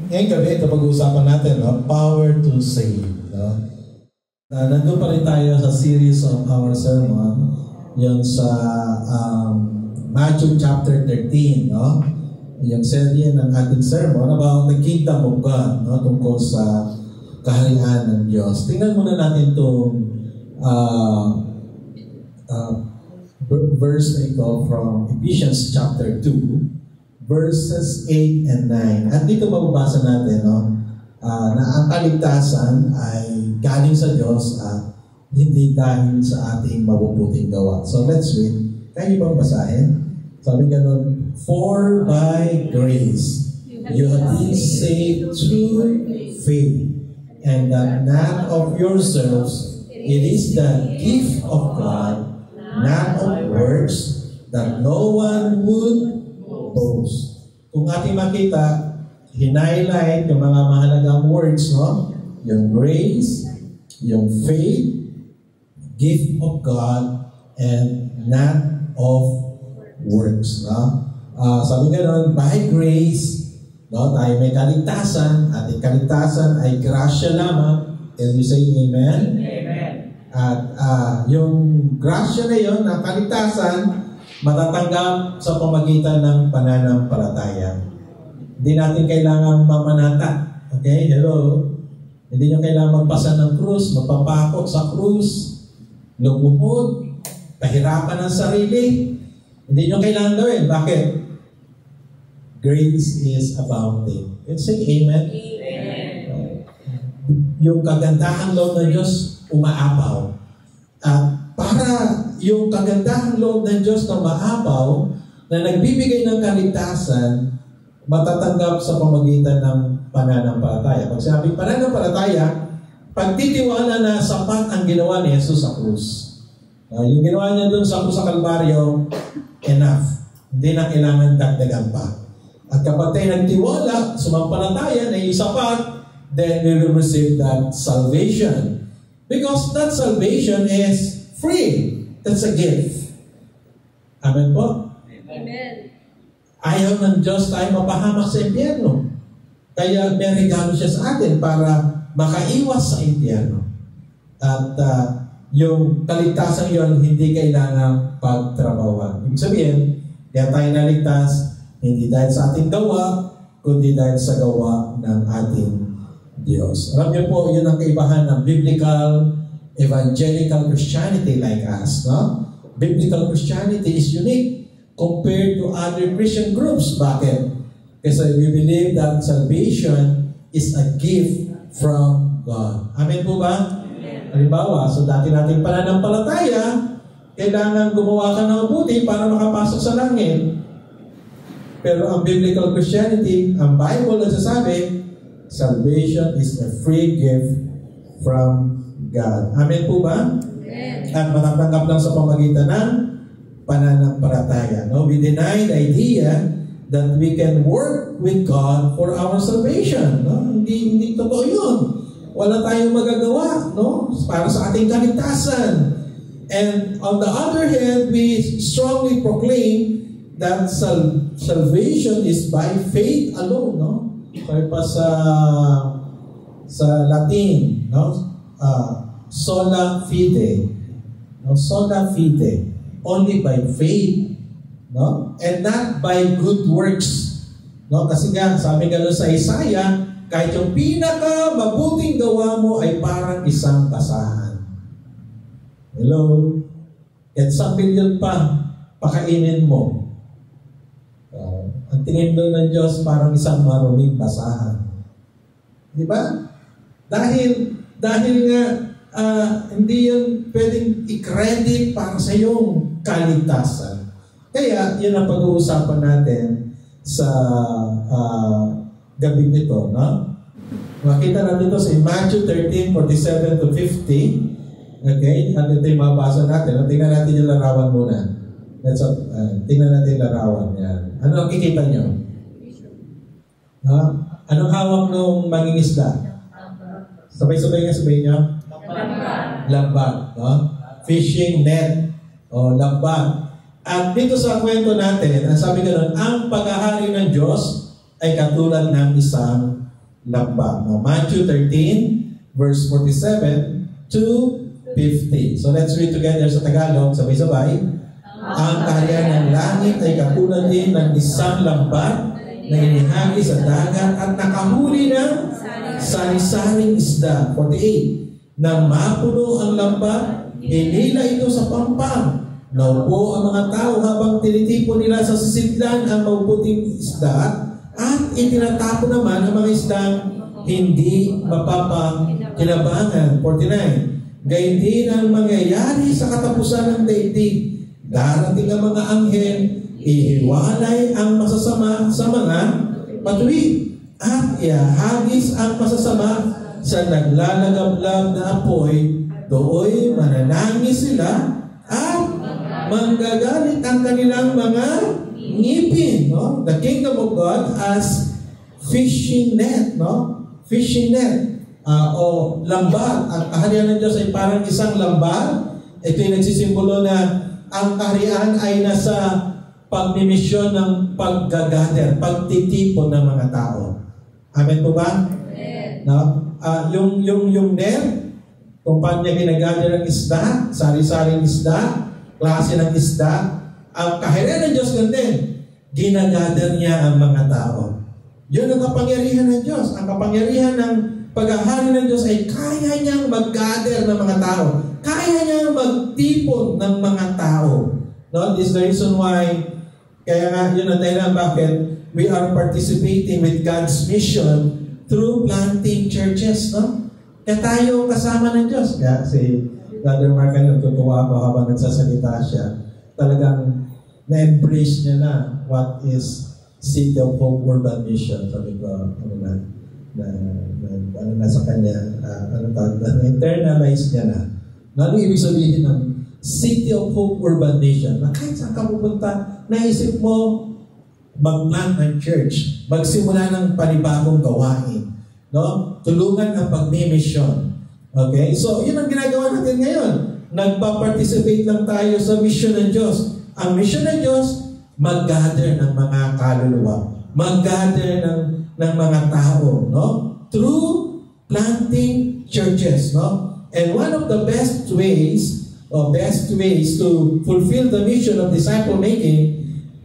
ngayong gabi, ito pag-uusapan natin, no? Power to save. No? Nandun pa rin tayo sa series of our sermon, yung sa Matthew chapter 13, no? Yung serye ng ating sermon about the kingdom of God, no? Tungkol sa kaharian ng Diyos. Tingnan muna natin itong verse na ito from Ephesians chapter 2, verses 8 and 9. At dito mababasa natin, no, na ang kaligtasan ay galing sa Diyos at hindi dahil sa ating mabubuting gawa. So let's read. Kaya niyo bang basahin? Sabi ganun, for by grace you have been saved through faith, and that not of yourselves, it is the gift of God, not of works, that no one would boast. Kung ating makita, hinighlight yung mga mahalagang words, no? Yung grace, yung faith, gift of God, and not of works. No? Sabi nga nun, by grace, no, tayo may kaligtasan, at yung kaligtasan ay grasya lamang. Can you say amen? Amen. At yung grasya na yun, na kaligtasan, matatanggap sa pamagitan ng pananampalataya. Hindi natin kailangang mamanata. Okay? Hello? Hindi nyo kailangan magpasa ng krus, magpapako sa krus, lumuhod, pahirapan ang sarili. Hindi nyo kailangan gawin. Bakit? Grace is abounding. Let's say amen. Amen. Yung kagandahan loob ng Diyos, umaapaw. At para yung kagandahang loob ng Diyos na maapaw, na nagbibigay ng kaligtasan, matatanggap sa pamagitan ng pananampalataya. Pag sinabing pananampalataya, pagtitiwala na sapat ang ginawa ni Jesus sa krus. Yung ginawa niya doon sa krus sa Kalbaryo, enough. Hindi na kailangan dagdagan pa. At kapag tayo nagtiwala, sumampalataya na yung sapat, then we will receive that salvation. Because that salvation is free. That's a gift. Amen po? Amen. Ayaw ng Diyos tayo mapahamak sa impyerno. Kaya may regalo siya sa atin para makaiwas sa impyerno. At yung kaligtasan yon hindi kailangan pagtrabawan. Ibig sabihin, kaya tayo naligtas, hindi dahil sa ating gawa, kundi dahil sa gawa ng ating Diyos. Alam niyo po, yun ang kaibahan ng biblical evangelical Christianity like us. No? Biblical Christianity is unique compared to other Christian groups. Bakit? Kasi we believe that salvation is a gift from God. Amen po ba? Amen. Halimbawa, so dati nating pananampalataya, kailangan gumawa ka ng mabuti para makapasok sa langit. Pero ang biblical Christianity, ang Bible nagsasabi, salvation is a free gift from God. Amen po ba? Amen. At matatanggap lang sa pamagitan ng pananampalataya. No? We deny the idea that we can work with God for our salvation. No? Hindi totoo yun. Wala tayong magagawa, no? Para sa ating kaligtasan. And on the other hand, we strongly proclaim that salvation is by faith alone. No? Kaya pa sa Latin, no? Sola fide. No? Sola fide. Only by faith, no? And not by good works. No? Kasi nga, sabi nga sa Isaiah, kahit yung pinaka mabuting gawa mo ay parang isang basahan. Hello? At 1 billion pa, pakainin mo. Ang tingin doon ng Diyos parang isang maruming basahan. Di ba? Dahil nga, hindi yun pwedeng i-credit para sa iyong kaligtasan. Kaya, yun ang pag-uusapan natin sa gabi nito. No? Makita natin ito sa Matthew 13:47 to 50. Okay? At ito yung mabasa natin. Tingnan natin yung larawan muna. Tingnan natin yung larawan. Yan. Ano ang kikita nyo? Ha? Anong hawak nung mangingisda? Sabay-sabay nga sabihin nyo? Lambat. No? Fishing net. O lambat. At dito sa kwento natin, ang sabi gano'n, ang paghahari ng Diyos ay katulad ng isang lambak. Now, Matthew 13, verse 47 to 50. So let's read together sa Tagalog, sabay-sabay. Ang kaharian ng langit ay katulad din ng isang lambat na inihagi sa dagat at nakahuli ng sari-saring isda. 48. Nang mapuno ang lambat, hinila ito sa pampang. Naupo ang mga tao habang tinitipon nila sa sisidlan ang mabuting isda at itinatapon naman ang mga isdang hindi mapapakinabangan. 49. Gayun din ang mangyayari sa katapusan ng daigdig. Darating ang mga anghel, ihiwalay ang masasama sa mga matuwid at ihagis ang masasama sa naglalagablab na apoy. Dooy mananangis sila at manggagalit ang kanilang mga ngipin. No? The kingdom of God as fishing net. No? Fishing net. O lambat. Ang kaharian ng Diyos ay parang isang lambat. Ito yung nagsisimbolo na ang kaharian ay nasa pagmimisyon ng paggagather, pagtitipon ng mga tao. Amen po ba? Amen. No? Yung net, kung paano niya ginagather ng isda, sari-saring isda, klase ng isda, ang kaharian ng Diyos ganun, ginagather niya ang mga tao. Yun ang kapangyarihan ng Diyos. Ang kapangyarihan ng paghahari ng Diyos ay kaya niyang mag-gather ng mga tao. Kaya niyang magtipon ng mga tao. No? This is the reason why, kaya nga, yun ang dahilan bakit we are participating with God's mission through planting churches. No? Kaya tayo kasama ng Diyos. Kaya si Brother Mark, natutuwa ako habang nagsasalita siya. Talagang na-embrace niya na what is City of Hope Urban Mission. Sabi ko, ano na sa kanya, internalize niya na. Ano ibig sabihin ng City of Hope Urban Mission? Na kahit saan ka pupunta, naisip mo mag-plant ng church, magsimula ng panibagong gawain. No? Tulungan ang pagmimisyon. Okay? So, yun ang ginagawa natin ngayon. Nagpa-participate lang tayo sa mission ng Diyos. Ang mission ng Diyos, mag-gather ng mga kaluluwa. Mag-gather ng mga tao. No? Through planting churches. No? And one of the best ways to fulfill the mission of disciple-making,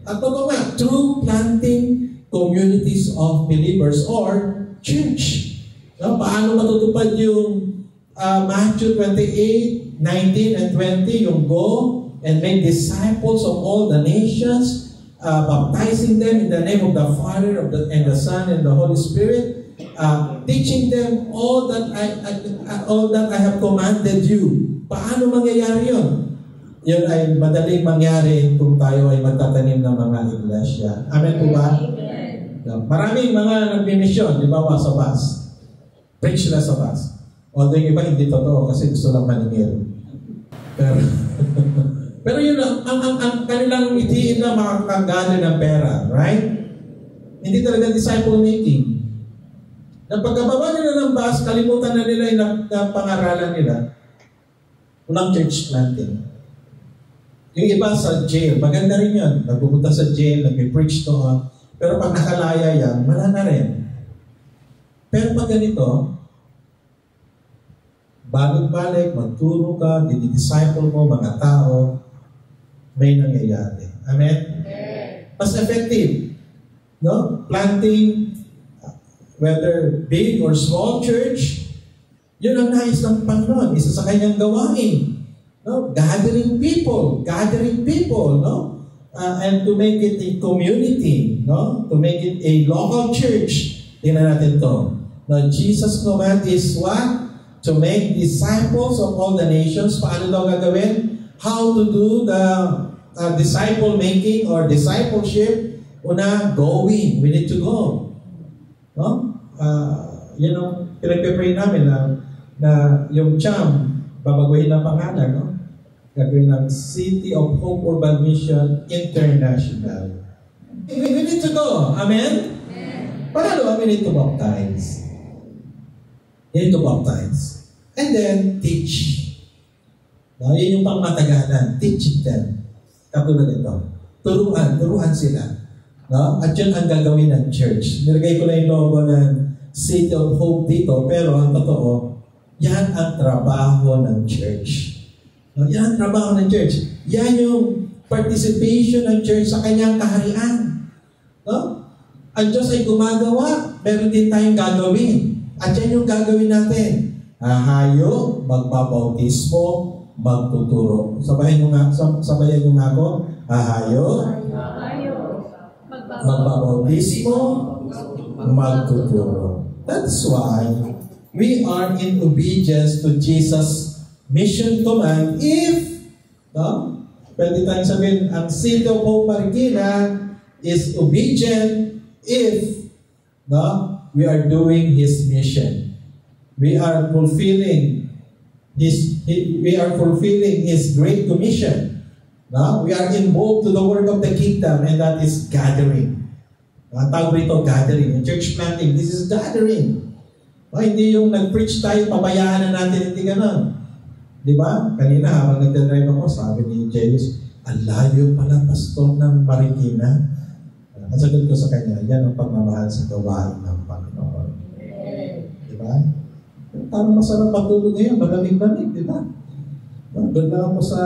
at totoo nga, through planting communities of believers or church. No? Paano matutupad yung Matthew 28, 19 and 20, yung go and make disciples of all the nations, baptizing them in the name of the Father and the Son and the Holy Spirit, teaching them all that I have commanded you. Paano mangyayari yun? Yun ay madaling mangyari kung tayo ay magtatanim ng mga iglesia. Amen po ba? Amen. Maraming mga nagmimisyon, di ba, sa bus. Preach sila sa bus. Although yung iba hindi totoo kasi gusto lang maningil. Pero yun, ang kanilang itiin na makakagana ng pera, right? Hindi talaga disciple making. Na pagkababa nila ng bus, kalimutan na nila yung pangaralan nila. Unang church planting. Yung iba sa jail, maganda rin yun. Nagpupunta sa jail, nag-preach doon. Pero pag nakalaya yan, wala na rin. Pero pag ganito, balik-balik, magturo ka, dinidisciple mo, mga tao, may nangyayari. Amen? Mas effective. No? Planting, whether big or small church, yun ang nais ng Panginoon. Isa sa kanyang gawain. No? Gathering people, no? And to make it a community, no? To make it a local church. Tingnan natin to. Now, Jesus' command is what? To make disciples of all the nations. Paano daw gagawin? How to do the disciple making or discipleship? Una, going. We need to go. No? Pinag-pray namin na yung CHAM, babaguhin ang pangalan, no? Gagawin ng City of Hope Urban Mission International. We need to go. Amen? Paano we need to baptize? You need to baptize. And then, teach. No, yun yung pangmatagalan. Teach them. Katulad ito. Turuan sila. No? At yun ang gagawin ng church. Nilagay ko na yung logo City of Hope dito, pero ang totoo, yan ang trabaho ng church. No, yan ang trabaho ng church. Yan yung participation ng church sa kanyang kaharian. No? Ang Diyos ay gumagawa, meron din tayong gagawin. At yan yung gagawin natin. Hahayo, magbabautismo, magtuturo. Sabayan nyo nga ako. Hahayo, magbabautismo, magtuturo. That's why we are in obedience to Jesus' mission command if, no? Pwede tayong sabihin, ang City of Hope Marikina is obedient if, no, we are doing His mission. We are fulfilling His great commission. No? We are involved to the work of the kingdom, and that is gathering. Tawag rito, gathering. Church planting, this is gathering. Hindi yung nag-preach tayo, pabayaan na natin, hindi ganon. Di ba? Kanina habang nagdadrive ako, sabi ni Jairus, ang layo pala pastor ng Marikina. Ang sagot ko sa kanya, yan ang pagmamahal sa gawain ng Panginoon. Di ba? Parang masarap matulog ngayon, malamig-lamig, di ba? Doon na ako sa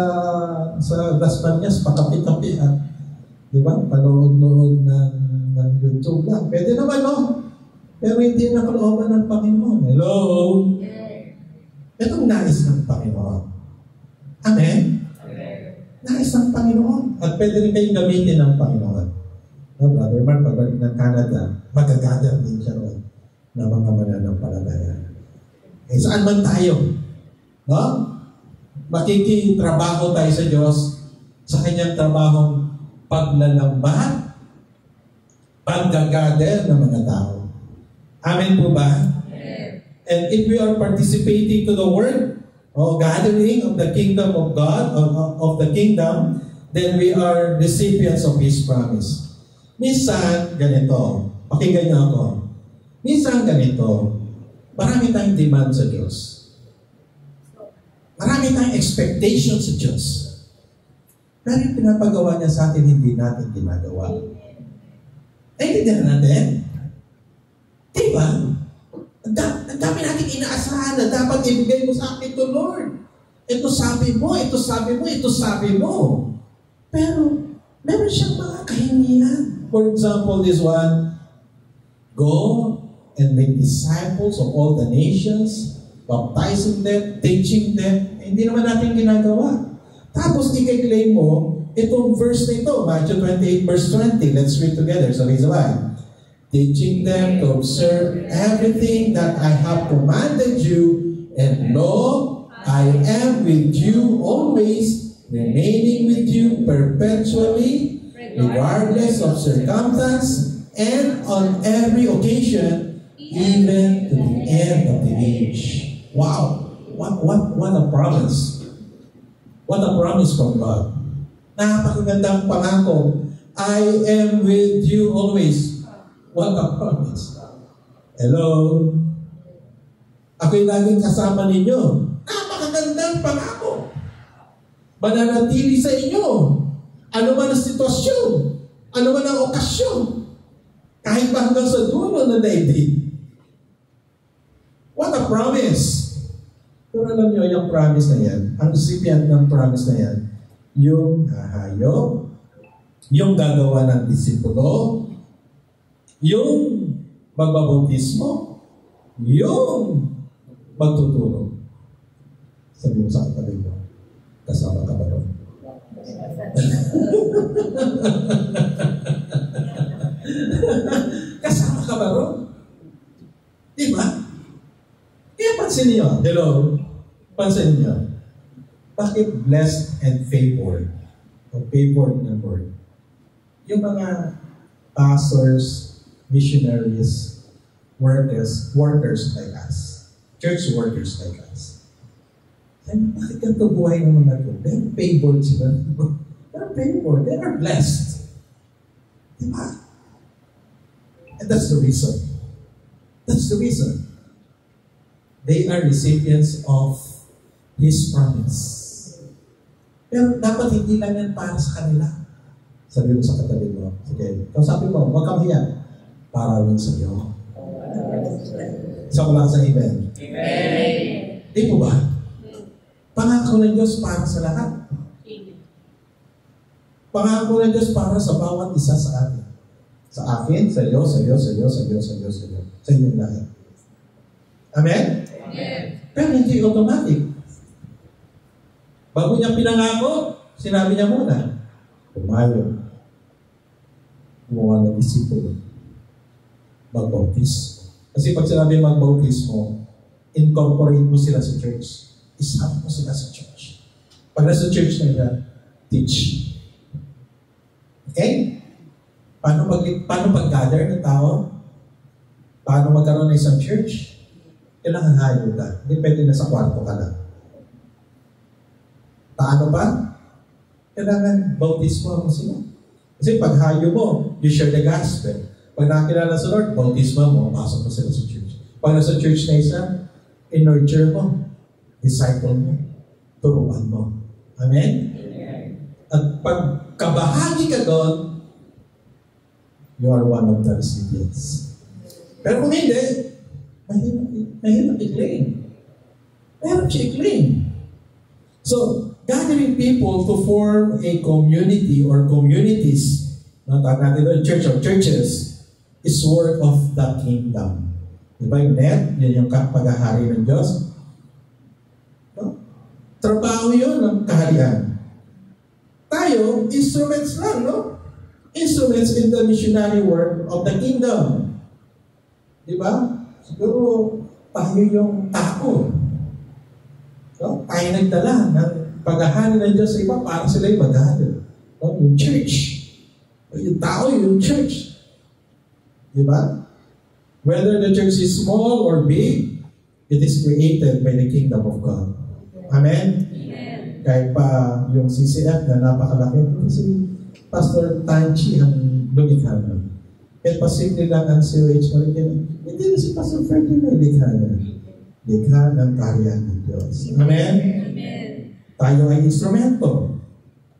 Las Bañas, pakapi-kapi at, di ba? Panood-nood ng YouTube lang. Pwede naman, no? Pero hindi na kalooban ng Panginoon. Hello? Itong nais ng Panginoon. Amen? Nais ng Panoon. At pwede rin kayong gamitin ng Panginoon. No, Brother Mark, pagbalik ng Canada, magagather din siya ron na mga mananampalataya. Eh, saan man tayo? No? Makikitrabaho tayo sa Diyos sa kanyang trabahong paglalambat, paggagather ng mga tao. Amen po ba? And if we are participating to the work or gathering of the kingdom of God, of the kingdom, then we are recipients of His promise. Minsan, ganito. Pakinggan niyo ako. Minsan, ganito. Marami tayong demand sa Diyos. Marami tayong expectation sa Diyos. Pero yung pinapagawa niya sa atin, hindi natin ginagawa. Naintindihan natin? Diba? Ang dami natin inaasahan na dapat ibigay mo sa akin to, Lord. Ito sabi mo, ito sabi mo, ito sabi mo. Pero, meron siyang mga kahingian. For example, this one, go and make disciples of all the nations, baptizing them, teaching them. Hindi naman natin ginagawa. Tapos, i-claim mo, itong verse na ito, Matthew 28 verse 20. Let's read together. So, reason why? Teaching them to observe everything that I have commanded you, and lo, I am with you always, remaining with you perpetually, regardless of circumstance, and on every occasion, even to the end of the age. Wow! What a promise! What a promise from God. Napakagandang pangako. I am with you always. What a promise. Hello? Ako'y laging kasama ninyo. Napakagandang pangako. Mananatili sa inyo. Ano man ang sitwasyon. Ano man ang okasyon. Kahit pa hanggang sa dulo ng daigdig. What a promise. Pero alam nyo, yung promise na yan, ang recipient ng promise na yan, yung hahayo, yung gagawa ng disipulo, yung magbabautismo, yung magtuturo. Sabi mo sa katabi mo, kasama ka ba ron? Kasama ka ba ron? Diba? Kaya pansin niyo, hello, pansin niyo, bakit blessed and favored? O favored na word? Yung mga pastors, missionaries, workers like us, church workers like us. And bakit ganito buhay ng mga ito? They're favored sila. They're favored. They are blessed. Diba? And that's the reason. That's the reason. They are recipients of His promise. Pero dapat hindi lang yan para sa kanila. Sabi mo sa katabi mo, sige, kausapin mo, huwag kang hiya. Para rin sa iyo. Sa wala sa amen. Amen. Di po ba? Pangako ng Diyos para sa lahat. Pangako ng Diyos para sa bawat isa sa atin. Sa akin, sa iyo, sa iyo, sa iyo, sa iyo, sa iyo, sa iyo. Sa inyong lahat. Amen? Amen. Pero hindi automatic. Bago niya pinangako, sinabi niya muna, pumayo. Gumawa ng disipulo. Magbautis. Kasi pag sinabi magbautis mo, incorporate mo sila sa church. Isama mo sila sa church. Pag nasa church na yan, teach. Okay? Paano pag-gather ng tao? Paano magkaroon ng isang church? Kailangan hayo ka. Hindi pwede na sa kwarto ka lang. Paano ba? Kailangan bautismo mo sila. Kasi pag hayo mo, you share the gospel. Pag nakilala sa Lord, bautismo mo, pasok mo sila sa church. Pag nasa church na isa, in-nurture mo, disciple mo, turuan mo. Amen? At pag kabahagi ka doon, you are one of the recipients. Pero kung hindi, mahirap i-claim. Mahirap siya i-claim. So, gathering people to form a community or communities, natawag natin doon, church of churches, is work of the kingdom. Diba yung net? Yan yung paghahari ng Diyos. No? Trabaho yun ng kaharian. Tayo, instruments lang, no? Instruments in the missionary work of the kingdom. Diba? Siguro, tayo yung tao. No? Tayo nagdala ng paghahari ng Diyos sa iba para sila yung maghahari. No? Yung church. Yung tao, yung church. Diba? Whether the church is small or big, it is created by the kingdom of God. Amen? Amen. Kahit pa yung CCF na napakalaki, kasi Pastor Tanchi ang lumikha na. Kahit pa simple lang ang COH Marikina, hindi na si Pastor Freddy na likha na. Likha ng kaharian ng Diyos. Amen? Amen. Tayo ay instrumento.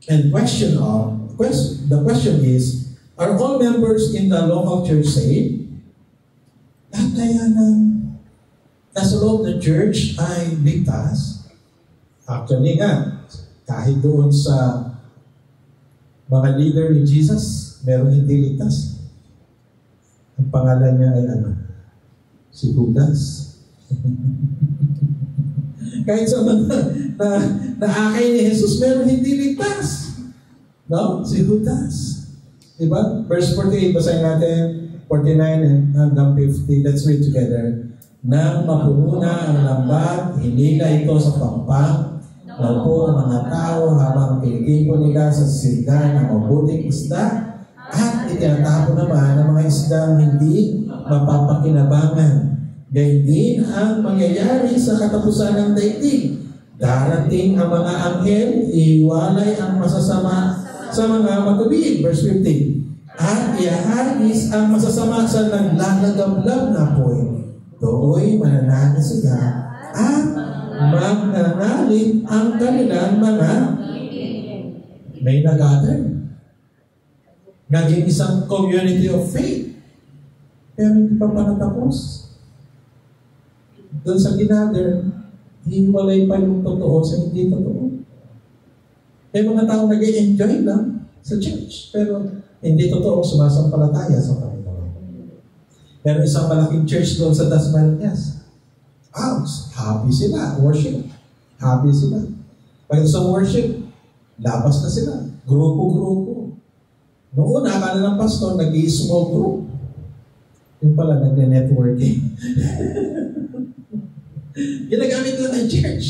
And the question is, are all members in the local church saved? Lahat kaya ng nasa loob ng church ay ligtas? Actually nga, kahit doon sa mga leader ni Jesus, meron hindi ligtas. Ang pangalan niya ay ano? Si Judas. Kahit sa mga na-akay ni Jesus, meron hindi ligtas. No? Si Judas. Diba? Verse 48, basahin natin. 49 hanggang 50. Let's read together. Nang mapuno na ang lambat, hinila ito sa pampang. Naupo ang mga tao habang pinitipo nila sa silda ng mabuting isda at itinatapo naman ang mga isdang hindi mapapakinabangan. Gayun din ang mangyayari sa katapusan ng daigdig. Darating ang mga anghel, iwalay ang masasama sa mga matubig. Verse 50. At iahagis ang masasama sa naglalagablab na apoy. Do'y mananaga sila at magnanalit ang kanilang mga may nag-gather. Naging isang community of faith. Pero hindi pa natapos. Doon sa ginather, hiwalay pa yung totoo sa hindi totoo. May mga tao nag-enjoy lang sa church. Pero hindi totoo sumasampalataya sa Panginoon. Pero isang malaking church doon sa Dasmariñas. Happy sila. Worship. Happy sila. Pag sa worship, labas na sila. Grupo-grupo. Noon, akala ng pastor, nag-i-small group. Yung pala, nag-networking. Ginagamit lang ng church.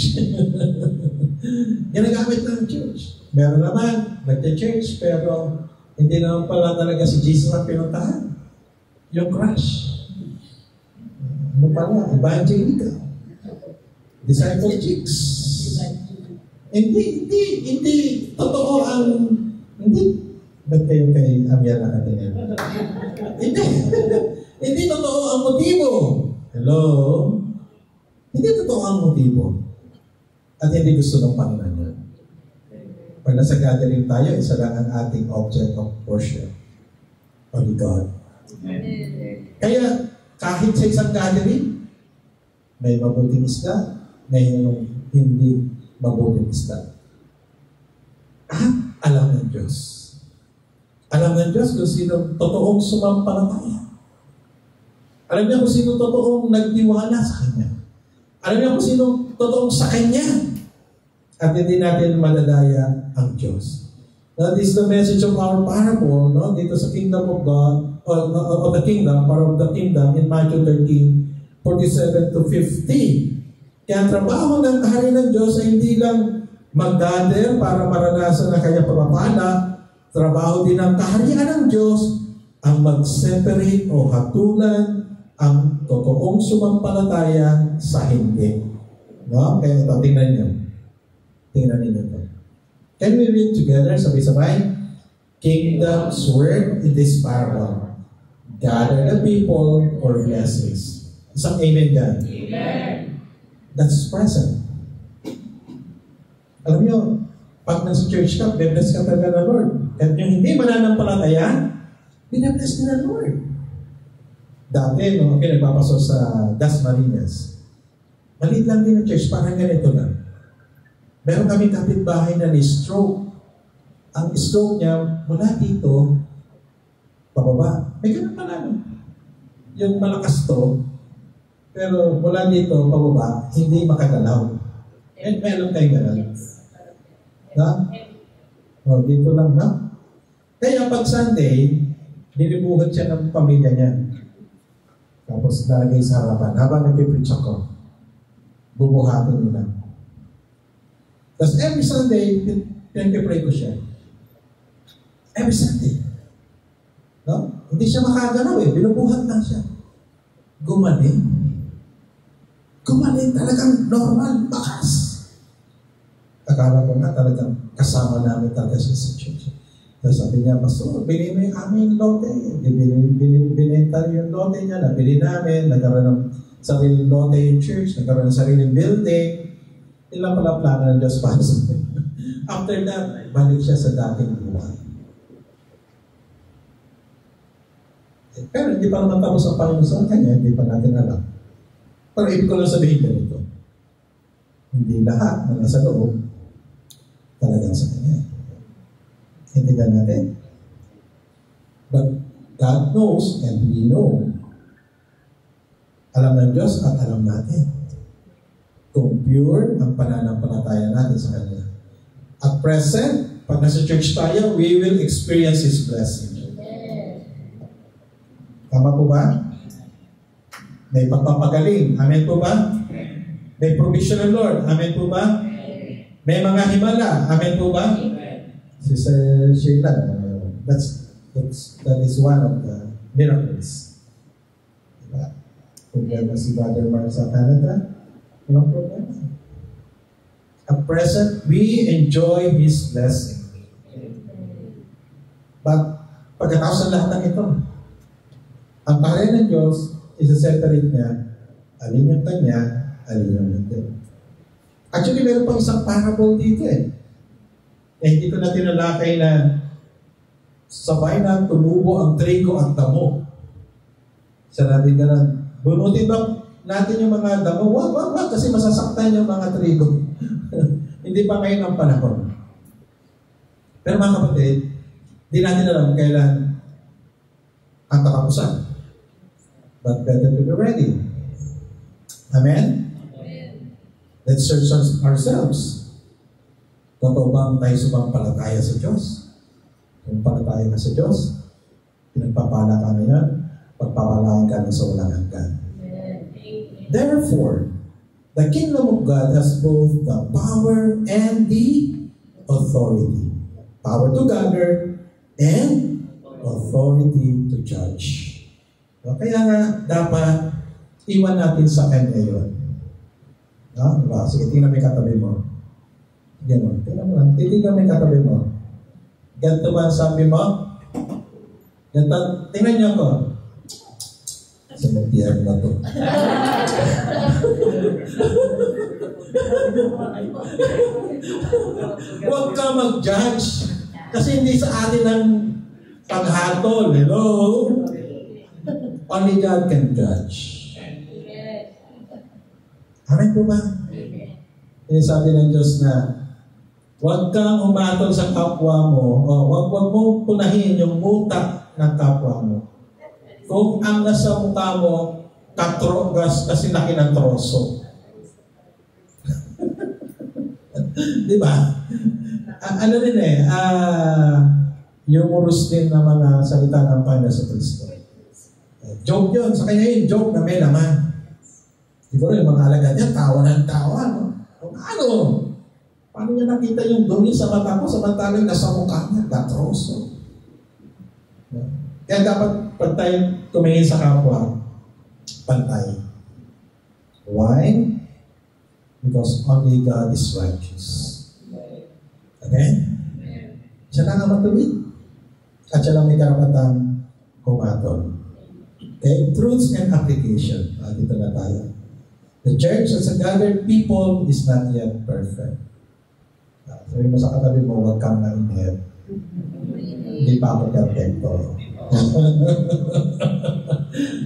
Ginagamit lang ng church. Meron naman, nag-church, pero hindi naman pala talaga si Jesus ang pinuntahan. Yung crush. Ano pala? Evangelical. Disciple chicks. Hindi totoo ang, hindi. Ba't kayo kay Amya na natin yan? Hindi totoo ang motibo. Hello? Hindi totoo ang motibo. At hindi gusto ng Panginoon yun. Pag nasa gathering tayo, isa lang ang ating object of worship. Only God. Amen. Kaya, Kahit sa isang gathering, may mabuting isda, may hindi mabuting isda. At alam ng Diyos. Alam ng Diyos kung sino totoong sumampalataya. Alam niya kung sino totoong nagtiwala sa Kanya. Alam niya kung sino totoong sa Kanya. At hindi natin madadaya ang Diyos. That is the message of our parable, no? Dito sa Kingdom of God, of the Kingdom, part of the Kingdom, in Matthew 13, 47 to 50. Kaya ang trabaho ng kaharian ng Diyos ay hindi lang mag-gather para maranasan ang kanyang pagpapala. Trabaho din ng kaharian ng Diyos ang mag-separate o hatulan ang totoong sumampalataya sa hindi. No? Kaya ito, tingnan niyo. Tingnan niyo ito. Can we read together? Sabay-sabay. Kingdom's word in this parable. Gather the people for blessings. Isang amen dyan. Amen. That's present. Alam niyo, pag nasa church ka, be-bless ka talaga ng Lord. At yung hindi mananampalataya, binabless din ng Lord. Dati, no, okay, nagpapasok sa Dasmariñas. Maliit lang din ang church, parang ganito lang. Meron kami kapitbahay na ni-stroke. Ang stroke niya, mula dito, pababa. May ganun pala. Yung malakas to, pero mula dito, pababa, hindi makagalaw. And meron kayo ganun. Na? O, dito lang na. Kaya pag Sunday, nilibuhat siya ng pamilya niya. Tapos lalagay sa harapan. Habang nag-preach ako, bubuhatin nila. Tapos every Sunday, pinag-pray ko siya. Every Sunday. No? Hindi siya makagalaw eh. Binubuhat lang siya. Gumaling. Gumaling talagang normal, bakas. Akala ko na talagang kasama namin talaga siya sa church. Tapos sabi niya, Pastor, bili mo yung aming lote. Binenta yung lote niya, nabili namin, nagkaroon ng sariling lote yung church, nagkaroon ng sariling building. Ilang pala plano ng Diyos para sa amin. After that, balik siya sa dating buhay. Pero hindi pa naman tapos ang Panginoon sa kanya, hindi pa natin alam. Pero ibig ko lang sabihin ganito. Hindi lahat na nasa loob talagang sa kanya. Hindi ka natin. But God knows and we know. Alam ng Diyos at alam natin kung pure ang pananampalataya natin sa Kanya. At present, pag nasa church tayo, we will experience His blessing. Tama po ba? May pagpapagaling. Amen po ba? May provision ng Lord. Amen po ba? May mga himala. Amen po ba? Sister Sheila, that is one of the miracles. Diba? Kung meron si Brother Mark sa Canada, no problem. At present, we enjoy His blessing. But pagkatapos ng lahat ng ito, ang kaharian ng Diyos, isa-separate niya, alin yung Kanya, alin yung hindi. Actually, meron pang isang parable dito eh. Hindi ko na tinalakay na sabay na tumubo ang trigo at damo. Sinabi ka na, bunutin ba natin yung mga damo? Wag, kasi masasaktan yung mga trigo. Hindi pa ngayon ang panahon. Pero mga kapatid, di natin alam kailan ang katapusan. But better to be ready. Amen? Let's search ourselves. Totoo bang tayo sumampalataya sa Diyos? Kung palataya ka sa Diyos, pinagpapala ka na yan, pagpapalain ka na sa walang hanggan. Therefore, the kingdom of God has both the power and the authority. Power to gather and authority to judge. So, kaya nga, dapat iwan natin sa Kanya yun. No? Diba? Sige, tingnan mo yung katabi mo. Gano'n. Tingnan mo lang. Tingnan mo yung katabi mo. Ganito ba sabi mo? Ganito. Tingnan niyo ako. Sa magtiyar na to. Huwag ka mag-judge. Kasi hindi sa atin ang paghatol. Hello? Only God can judge. Amen po ba? Yung sabi ng Diyos na, huwag kang umatol sa kapwa mo, o huwag mo punahin yung muta ng kapwa mo. Kung ang nasa mukha mo, katrogas kasi laki ng troso. Di ba? Ano rin humorous din na mga salita ng Panginoon sa Kristo. Joke yun. Sa kanya yun, joke na may laman. Siguro yung mga alagad niya, tawa ng tawa. No? Ano? Paano niya nakita yung dumi sa mata ko samantalang nasa mukha niya? Gatroso. Kaya dapat pag tayo tumingin sa kapwa, pantay. Why? Because only God is righteous. Okay? Siya lang ang matuwid. At siya lang may karapatang kumatol. Okay? Truths and application. Dito na tayo. The church as a gathered people is not yet perfect. Sabi mo sa katabi mo, huwag kang nainip. Hindi pa ako perfecto.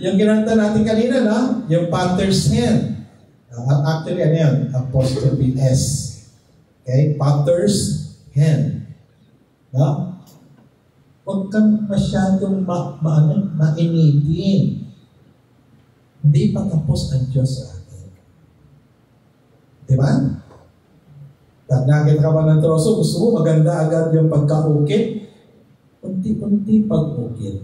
Yung kinanta natin kanina, no? Yung potter's hand. Actually, ano yun? Apostrophe S. Okay? Potter's hand. No? Huwag kang masyadong mainipin. Hindi pa tapos ang Diyos sa atin. Diba? Pag nakita ka ba ng troso, gusto mo maganda agad yung pagka-ukit? Unti-unti pag-ukit.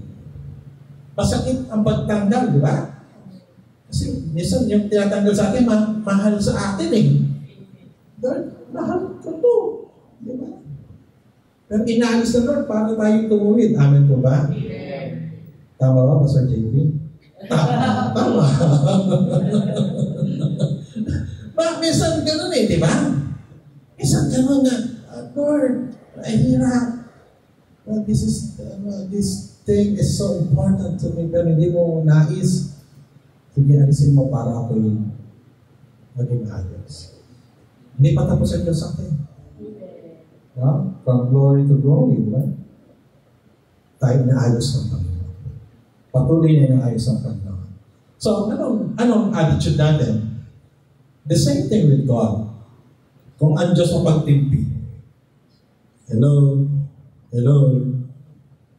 Masakit ang pagtanggal, di ba? Kasi minsan yung tinatanggal sa atin, mahal sa atin eh. Lord, mahal ko to. Di ba? Pero inaalis na Lord, paano tayo tumuwid? Amen po ba? Tama ba, Pastor JP? Tama. Minsan ganun eh, di ba? Minsan ganun nga, Lord, I hirap. Well, this thing is so important to me, pero hindi mo nais. Sige, alisin mo para ako yung maging ayos. Hindi pa tapos ang Diyos sa atin. From glory to glory, di ba? Tayo inaayos ng Panginoon. Patuloy na inaayos ng Panginoon. So, anong attitude natin? The same thing with God. Kung ang Diyos mapagtimpi. Hello?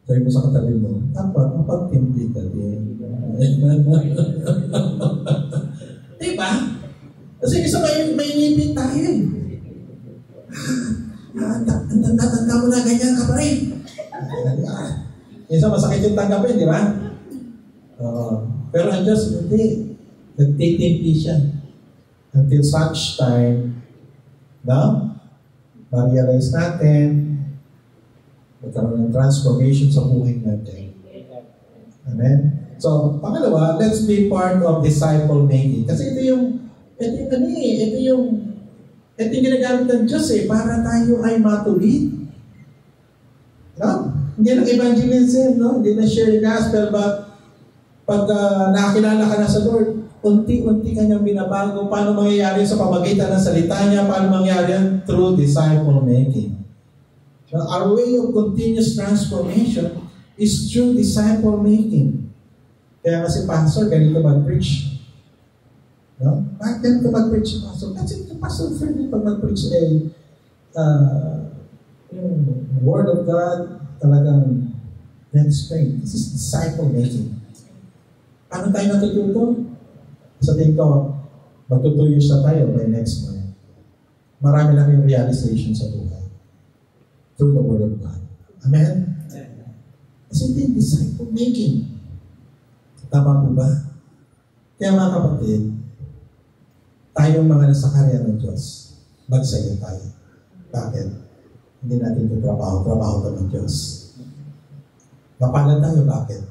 Sabi mo sa katabi mo, dapat mapagtimpi ka din. Diba? Kasi isa may inipin tayo. Tanda mo na ganyan ka pa rin. Isa masakit yung tanggapin, di ba? Pero ang Diyos, hindi. Nagtitimpi siya. Until such time, ma-realize natin, magkaroon ng transformation sa buhay natin. Amen? So, pangalawa, let's be part of disciple making. Kasi ito yung ginagamit ng Diyos para tayo ay matuwid. No? Hindi lang evangelism, no? Hindi na share the gospel, but pag nakakilala ka na sa Lord, unti-unti kanyang binabago. Paano mangyayari sa pamagitan ng salita niya? Paano mangyayari yan? Through disciple making. Now, our way of continuous transformation is through disciple making. Kaya kasi pastor, ganito mag-preach. No? Bakit ganito mag-preach si pastor? Kasi ito pastor friendly pag mag-preach yung word of God talagang demonstrate. This is disciple making. Paano tayo natututo? Sa tingin ko, magtutuyos na tayo by next month. Marami lang yung realization sa buhay. Through the Word of God. Amen? Kasi ito yung disciple making. Tama po ba? Kaya mga kapatid, tayong mga nasa karya ng Diyos, magsaya tayo. Bakit? Hindi natin ito trabaho ito ng Diyos. Mapalan tayo, bakit?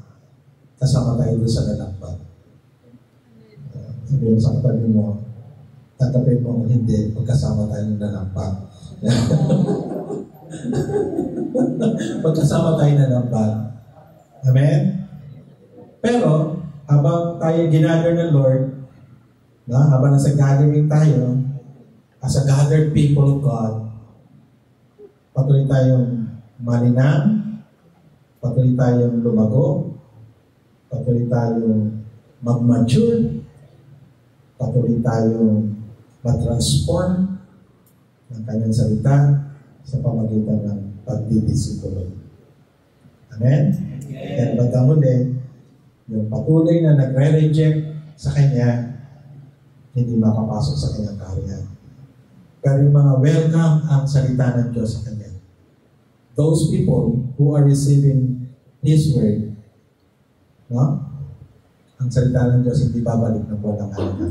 Kasama tayo doon sa lalakbay. Sabi mo sa katabi mo, tatapin mo hindi, pagkasama tayo ng nalampag. Pagkasama tayo ng nalampag. Amen? Pero, habang tayo ginather ng Lord, habang nasa gathering tayo, as a gathered people of God, patuloy tayong malinang, patuloy tayong lumago, Patuloy tayong mag-mature. Patuloy tayong matransform ng kanyang salita sa pamagitan ng pagdidisipulo. Amen? At pagkamuli, yung patuloy na nagre-reject sa kanya, hindi makapasok sa kanyang kaharian. Pero yung mga welcome ang salita ng Diyos sa kanya. Those people who are receiving His word, no? Ang salita ng Diyos hindi babalik ng walang halaga.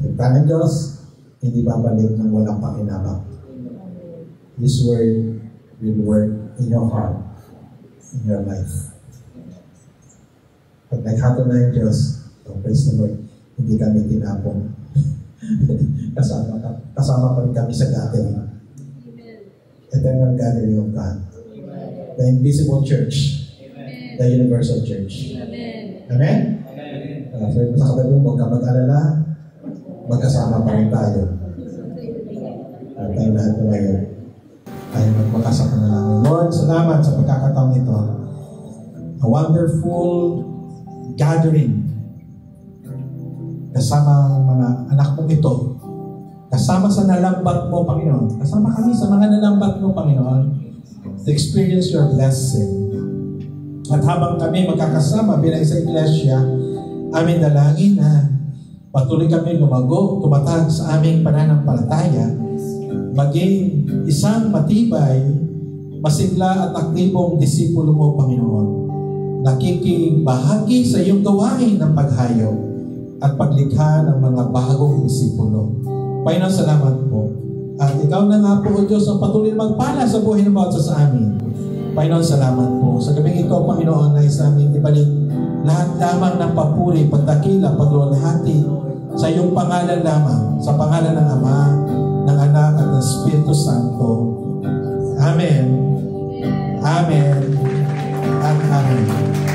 Salita ng Diyos hindi babalik ng walang pakinabang. His word will work in your heart, in your life. Pag naghato na yung Diyos, praise the Lord, hindi kami tinapong. kasama pa rin kami sa gathering. Eternal gathering of God. The invisible church. The universal church. Amen? So yung sa katabi mo, huwag ka mag-alala, magkasama pa rin tayo. At tayo lahat na ngayon ay magmakasama na namin. Lord, salamat sa pagkakataong ito. A wonderful gathering kasama ang mga anak mo ito. Kasama sa nalambat mo, Panginoon. Kasama kami sa mga nalambat mo, Panginoon, to experience your blessing. At habang kami magkakasama bilang sa iglesia, aming dalangin na patuloy kami lumago, tumatag sa aming pananampalataya, maging isang matibay, masigla at aktibong disipulo mo, Panginoon. Nakikibahagi sa iyong gawain ng paghayo at paglikha ng mga bagong disipulo. Panginoon, salamat po. At ikaw na nga po, O Diyos, ang patuloy magpala sa buhay ng bawat sa amin. Panginoon, salamat po. Sa gabing ito, Panginoon, ay sa aming ibalik lahat lamang ng papuri, pagdakila, paglulahati sa iyong pangalan lamang, sa pangalan ng Ama, ng Anak at ng Espiritu Santo. Amen. Amen. At Amen.